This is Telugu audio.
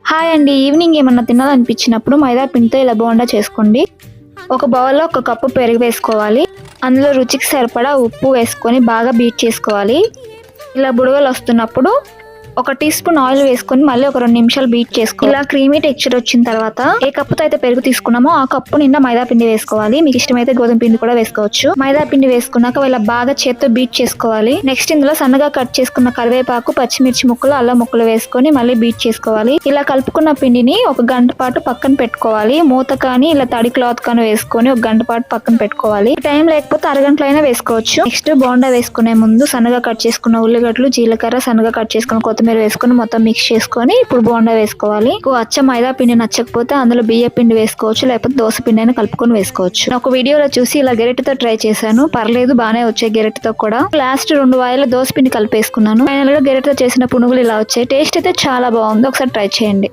హాయ్ అండి. ఈవినింగ్ ఏమన్నా తినాలనిపించినప్పుడు మైదా పిండితో ఇలా బోండా చేసుకోండి. ఒక బౌల్లో 1 కప్పు పెరుగు వేసుకోవాలి. అందులో రుచికి సరిపడా ఉప్పు వేసుకొని బాగా బీట్ చేసుకోవాలి. ఇలా బుడగలు వస్తున్నప్పుడు 1 టీ స్పూన్ ఆయిల్ వేసుకొని మళ్ళీ ఒక 2 నిమిషాలు బీట్ చేసుకోవాలి. ఇలా క్రీమీ టెక్స్చర్ వచ్చిన తర్వాత ఏ కప్పుతో అయితే పెరుగు తీసుకున్నామో ఆ కప్పు నిండా మైదా పిండి వేసుకోవాలి. మీకు ఇష్టమైతే గోధుమ పిండి కూడా వేసుకోవచ్చు. మైదా పిండి వేసుకున్నాక ఇలా బాగా చేత్తో బీట్ చేసుకోవాలి. నెక్స్ట్ ఇందులో సన్నగా కట్ చేసుకున్న కరివేపాకు, పచ్చిమిర్చి ముక్కలు, అల్లం ముక్కలు వేసుకొని మళ్ళీ బీట్ చేసుకోవాలి. ఇలా కలుపుకున్న పిండిని 1 గంట పాటు పక్కన పెట్టుకోవాలి. మూత కానీ ఇలా తడి క్లాత్ కానీ వేసుకొని 1 గంట పాటు పక్కన పెట్టుకోవాలి. టైం లేకపోతే అరగంటలో అయినా వేసుకోవచ్చు. నెక్స్ట్ బోండా వేసుకునే ముందు సన్నగా కట్ చేసుకున్న ఉల్లిగడ్డలు, జీలకర్ర, సన్నగా కట్ చేసుకున్న కొత్తిమీర వేసుకొని మొత్తం మిక్స్ చేసుకొని ఇప్పుడు బోండా వేసుకోవాలి. అచ్చ మైదా పిండి నచ్చకపోతే అందులో బియ్య పిండి వేసుకోవచ్చు, లేకపోతే దోశ పిండి అయినా కలుపుకొని వేసుకోవచ్చు. ఒక వీడియోలో చూసి ఇలా గెరెట్తో ట్రై చేశాను. పర్లేదు, బానే వచ్చాయి గెరెట్తో కూడా. లాస్ట్ 2 వాయిల దోశ పిండి కలిపేసుకున్నాను. ఫైనల్ గా గెరెట్తో చేసిన పునుగులు ఇలా వచ్చాయి. టేస్ట్ అయితే చాలా బాగుంది. ఒకసారి ట్రై చేయండి.